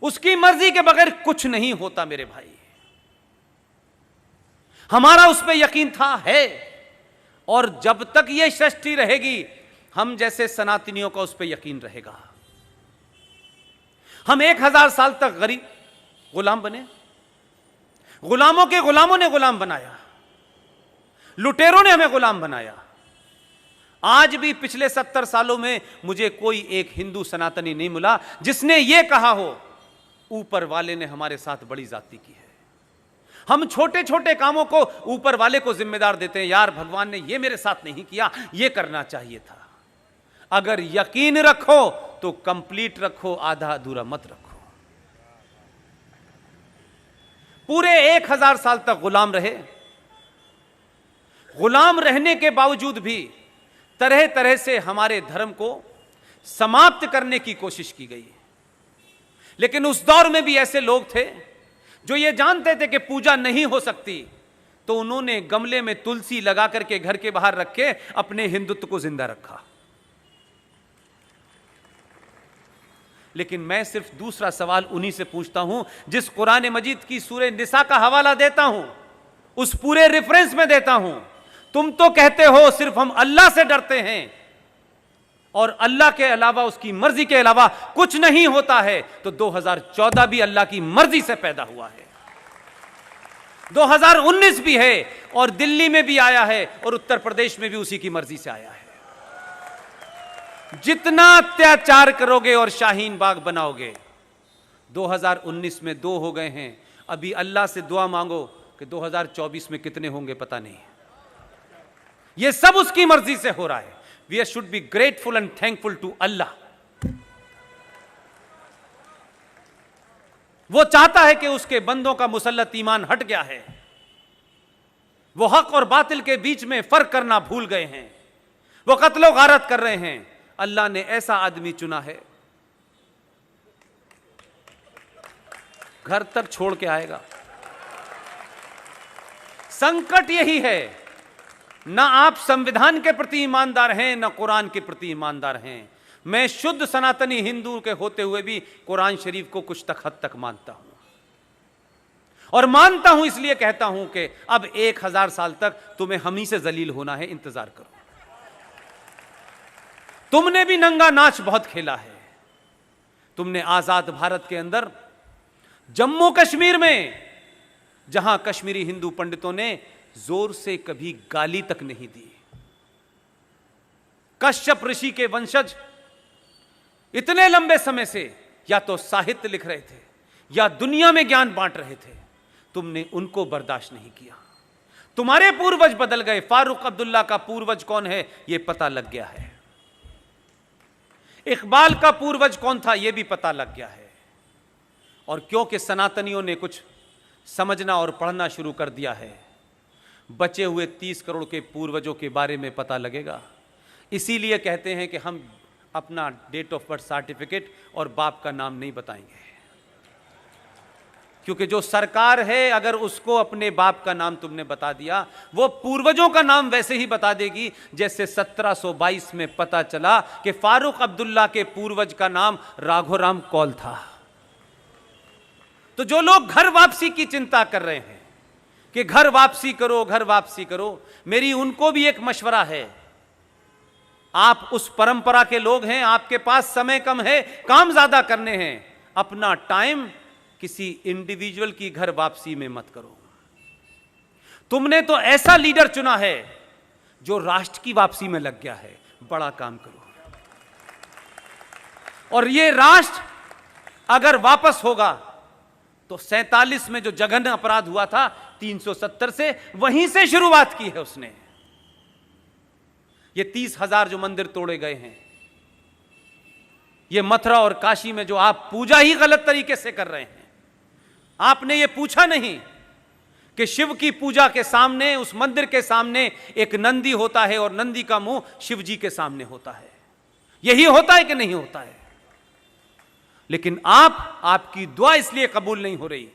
उसकी मर्जी के बगैर कुछ नहीं होता मेरे भाई। हमारा उस पर यकीन था, है, और जब तक यह सृष्टि रहेगी हम जैसे सनातनियों का उस पर यकीन रहेगा। हम 1000 साल तक गरीब गुलाम बने, गुलामों के गुलामों ने गुलाम बनाया, लुटेरों ने हमें गुलाम बनाया। आज भी पिछले 70 सालों में मुझे कोई एक हिंदू सनातनी नहीं मिला जिसने यह कहा हो ऊपर वाले ने हमारे साथ बड़ी जाती की है। हम छोटे छोटे कामों को ऊपर वाले को जिम्मेदार देते हैं, यार भगवान ने यह मेरे साथ नहीं किया, यह करना चाहिए था। अगर यकीन रखो तो कंप्लीट रखो, आधा अधूरा मत रखो। पूरे 1000 साल तक गुलाम रहे, गुलाम रहने के बावजूद भी तरह तरह से हमारे धर्म को समाप्त करने की कोशिश की गई। लेकिन उस दौर में भी ऐसे लोग थे जो ये जानते थे कि पूजा नहीं हो सकती, तो उन्होंने गमले में तुलसी लगा करके घर के बाहर रख के अपने हिंदुत्व को जिंदा रखा। लेकिन मैं सिर्फ दूसरा सवाल उन्हीं से पूछता हूं जिस कुरान मजीद की सूरह निसा का हवाला देता हूं, उस पूरे रेफरेंस में देता हूं। तुम तो कहते हो सिर्फ हम अल्लाह से डरते हैं और अल्लाह के अलावा, उसकी मर्जी के अलावा कुछ नहीं होता है, तो 2014 भी अल्लाह की मर्जी से पैदा हुआ है, 2019 भी है, और दिल्ली में भी आया है, और उत्तर प्रदेश में भी उसी की मर्जी से आया है। जितना अत्याचार करोगे और शाहीन बाग बनाओगे, 2019 में 2 हो गए हैं, अभी अल्लाह से दुआ मांगो कि 2024 में कितने होंगे पता नहीं। यह सब उसकी मर्जी से हो रहा है। We should be grateful and thankful to Allah. वो चाहता है कि उसके बंदों का मुसल्लत ईमान हट गया है, वो हक और बातिल के बीच में फर्क करना भूल गए हैं, वो कत्लो गारत कर रहे हैं। अल्लाह ने ऐसा आदमी चुना है, घर तक छोड़ के आएगा। संकट यही है, ना आप संविधान के प्रति ईमानदार हैं, ना कुरान के प्रति ईमानदार हैं। मैं शुद्ध सनातनी हिंदू के होते हुए भी कुरान शरीफ को कुछ तक हद तक मानता हूं, और मानता हूं इसलिए कहता हूं कि अब 1000 साल तक तुम्हें हम ही से जलील होना है, इंतजार करो। तुमने भी नंगा नाच बहुत खेला है, तुमने आजाद भारत के अंदर जम्मू कश्मीर में, जहां कश्मीरी हिंदू पंडितों ने जोर से कभी गाली तक नहीं दी, कश्यप ऋषि के वंशज इतने लंबे समय से या तो साहित्य लिख रहे थे या दुनिया में ज्ञान बांट रहे थे, तुमने उनको बर्दाश्त नहीं किया। तुम्हारे पूर्वज बदल गए, फारूक अब्दुल्ला का पूर्वज कौन है यह पता लग गया है, इकबाल का पूर्वज कौन था यह भी पता लग गया है। और क्योंकि सनातनियों ने कुछ समझना और पढ़ना शुरू कर दिया है, बचे हुए 30 करोड़ के पूर्वजों के बारे में पता लगेगा। इसीलिए कहते हैं कि हम अपना डेट ऑफ बर्थ सर्टिफिकेट और बाप का नाम नहीं बताएंगे, क्योंकि जो सरकार है अगर उसको अपने बाप का नाम तुमने बता दिया, वो पूर्वजों का नाम वैसे ही बता देगी जैसे 1722 में पता चला कि फारूक अब्दुल्ला के पूर्वज का नाम राघोराम कौल था। तो जो लोग घर वापसी की चिंता कर रहे हैं कि घर वापसी करो, घर वापसी करो, मेरी उनको भी एक मशवरा है। आप उस परंपरा के लोग हैं, आपके पास समय कम है, काम ज्यादा करने हैं, अपना टाइम किसी इंडिविजुअल की घर वापसी में मत करो। तुमने तो ऐसा लीडर चुना है जो राष्ट्र की वापसी में लग गया है, बड़ा काम करो। और ये राष्ट्र अगर वापस होगा तो 47 में जो जघन्य अपराध हुआ था 370 से, वहीं से शुरुआत की है उसने। ये 30,000 जो मंदिर तोड़े गए हैं, ये मथुरा और काशी में जो आप पूजा ही गलत तरीके से कर रहे हैं, आपने ये पूछा नहीं कि शिव की पूजा के सामने, उस मंदिर के सामने एक नंदी होता है और नंदी का मुंह शिव जी के सामने होता है। यही होता है कि नहीं होता है? लेकिन आपकी दुआ इसलिए कबूल नहीं हो रही,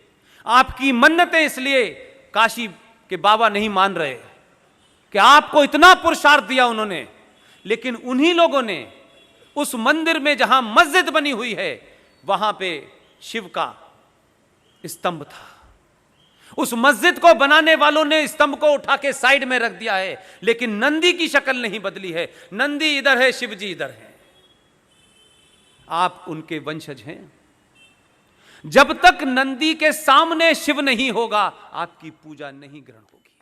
आपकी मन्नतें इसलिए काशी के बाबा नहीं मान रहे कि आपको इतना पुरुषार्थ दिया उन्होंने, लेकिन उन्हीं लोगों ने उस मंदिर में जहां मस्जिद बनी हुई है, वहां पे शिव का स्तंभ था। उस मस्जिद को बनाने वालों ने स्तंभ को उठा के साइड में रख दिया है, लेकिन नंदी की शक्ल नहीं बदली है। नंदी इधर है, शिव जी इधर है। आप उनके वंशज हैं। जब तक नंदी के सामने शिव नहीं होगा, आपकी पूजा नहीं ग्रहण होगी।